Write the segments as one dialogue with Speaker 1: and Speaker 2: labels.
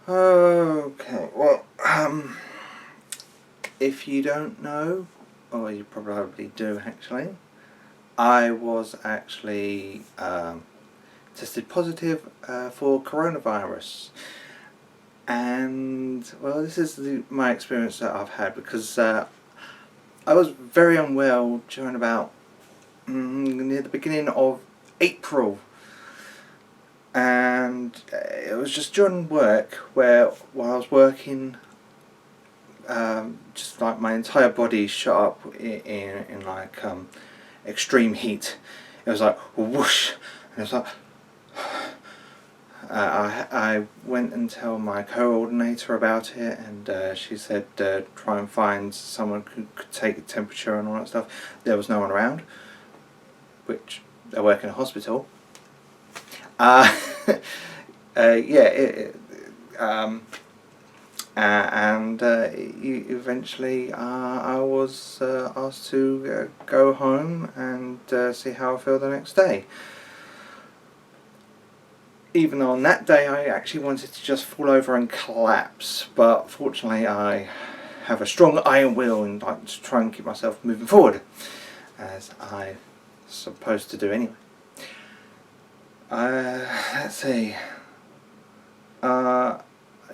Speaker 1: Okay, well, if you don't know, or you probably do actually, I was actually tested positive for coronavirus. And, well, this is my experience that I've had because I was very unwell during about near the beginning of April. And it was just during work where while I was working, just like my entire body shot up in like extreme heat. It was like whoosh, and it was like I went and tell my coordinator about it, and she said try and find someone who could take the temperature and all that stuff. There was no one around, which I work in a hospital. Uh, yeah, and eventually I was asked to go home and see how I feel the next day. Even though on that day I actually wanted to just fall over and collapse, but fortunately I have a strong iron will and like to try and keep myself moving forward, as I'm supposed to do anyway. Let's see. I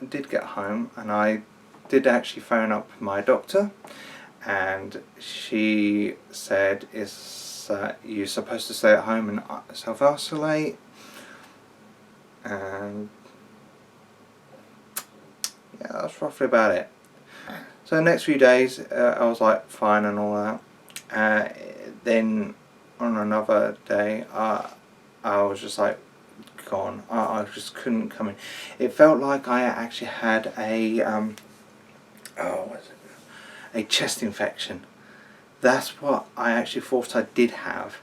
Speaker 1: did get home and I did actually phone up my doctor, and she said, "Is you're supposed to stay at home and self-isolate?" And yeah, that's roughly about it. So the next few days I was like fine and all that. Then on another day I was just like gone. I just couldn't come in. It felt like I actually had a a chest infection. That's what I actually thought I did have.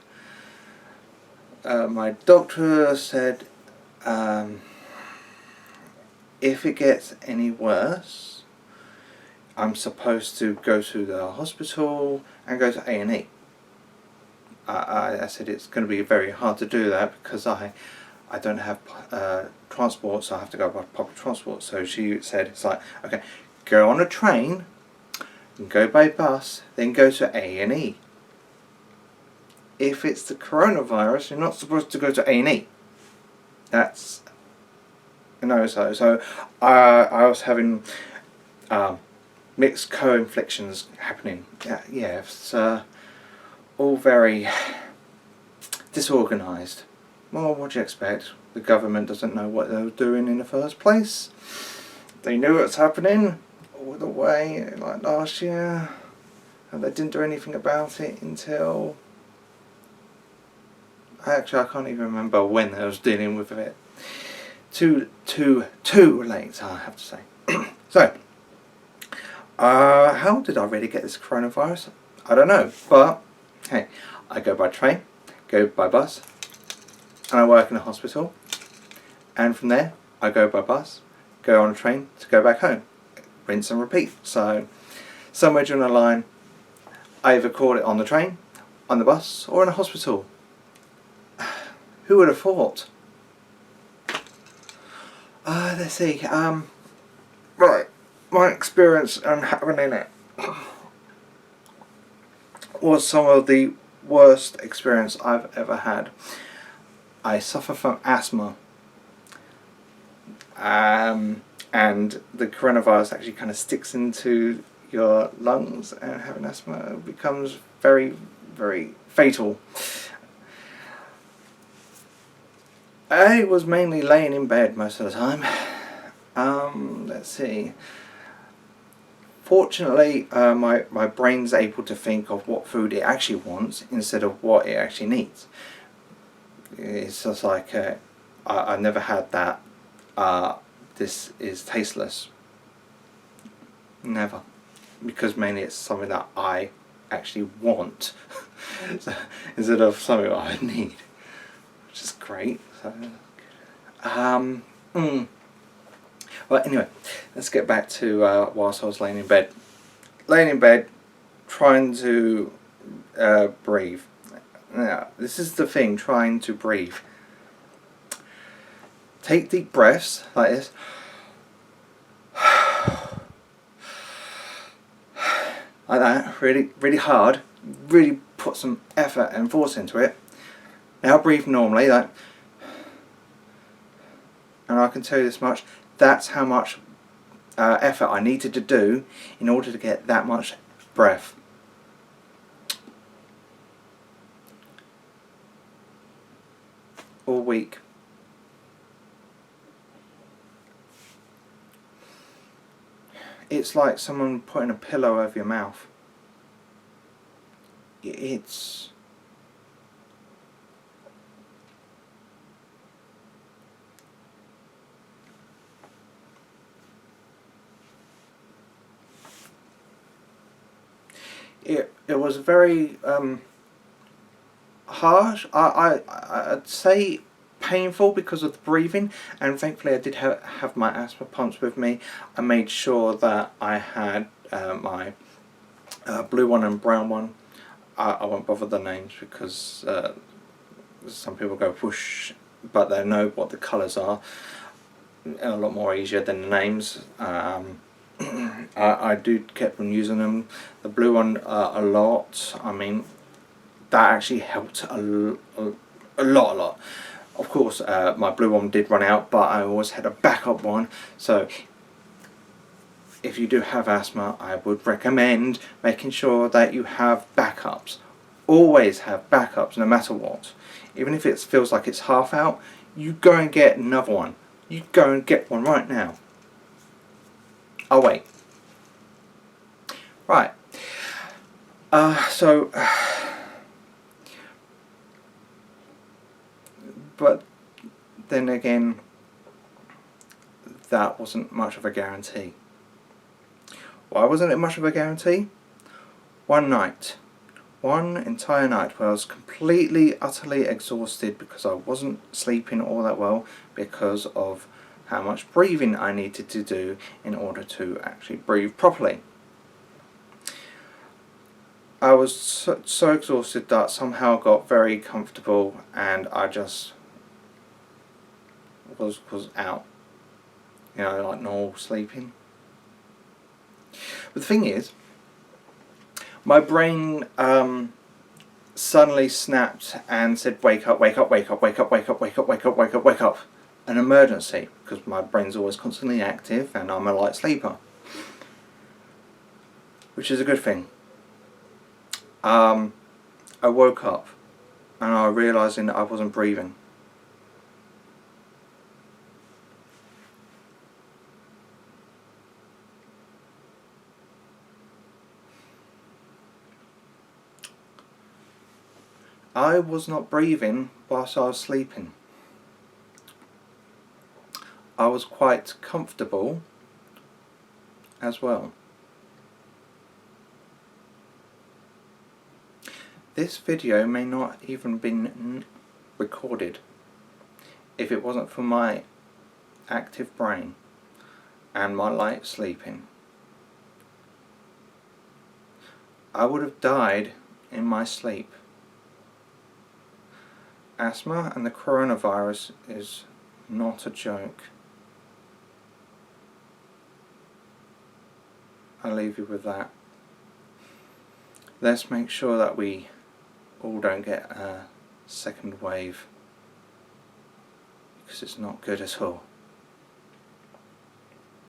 Speaker 1: My doctor said if it gets any worse, I'm supposed to go to the hospital and go to A&E. I said it's going to be very hard to do that because I don't have transport, so I have to go by public transport. So she said, it's like, okay, go on a train, and go by bus, then go to A&E. If it's the coronavirus, you're not supposed to go to A&E. That's so I was having mixed co-inflictions happening. Yeah, it's all very disorganised. Well, what do you expect? The government doesn't know what they were doing in the first place. They knew what's happening all the way like last year, and they didn't do anything about it until I can't even remember when I was dealing with it. Too late, I have to say. So, how did I really get this coronavirus? I don't know, but hey, I go by train, go by bus, and I work in a hospital, and from there I go by bus, go on a train to go back home, rinse and repeat. So somewhere during the line I either caught it on the train, on the bus, or in a hospital. Who would have thought? Let's see, right, my experience and happening it was some of the worst experience I've ever had. I suffer from asthma, and the coronavirus actually kind of sticks into your lungs, and having asthma becomes very, very fatal. I was mainly laying in bed most of the time. Let's see. Fortunately, my brain's able to think of what food it actually wants instead of what it actually needs. It's just like I never had that. This is tasteless. Never, because mainly it's something that I actually want so, instead of something I need, which is great. So, well, anyway, let's get back to whilst I was laying in bed. Laying in bed, trying to breathe. Now, this is the thing, trying to breathe. Take deep breaths like this, like that, really, really hard, really put some effort and force into it. Now breathe normally, like, and I can tell you this much, that's how much effort I needed to do in order to get that much breath. All week. It's like someone putting a pillow over your mouth. It's... It was very harsh. I'd say painful because of the breathing, and thankfully I did have my asthma pumps with me. I made sure that I had my blue one and brown one. I won't bother the names because some people go whoosh, but they know what the colours are a lot more easier than the names. I do keep on using them. The blue one a lot. I mean, that actually helped a lot. Of course, my blue one did run out, but I always had a backup one. So if you do have asthma, I would recommend making sure that you have backups. Always have backups, no matter what. Even if it feels like it's half out, you go and get another one. You go and get one right now. I'll wait. Right. But then again, that wasn't much of a guarantee. Why wasn't it much of a guarantee? One entire night where I was completely, utterly exhausted because I wasn't sleeping all that well because of how much breathing I needed to do in order to actually breathe properly. I was so exhausted that somehow I got very comfortable and I just was out, you know, like normal sleeping. But the thing is, my brain suddenly snapped and said, wake up, wake up, wake up, wake up, wake up, wake up, wake up, wake up, wake up. An emergency, because my brain's always constantly active and I'm a light sleeper, which is a good thing. I woke up and I realised that I wasn't breathing. I was not breathing whilst I was sleeping. I was quite comfortable as well. This video may not even been recorded if it wasn't for my active brain and my light sleeping. I would have died in my sleep. Asthma and the coronavirus is not a joke. I'll leave you with that. Let's make sure that we all don't get a second wave, because it's not good at all.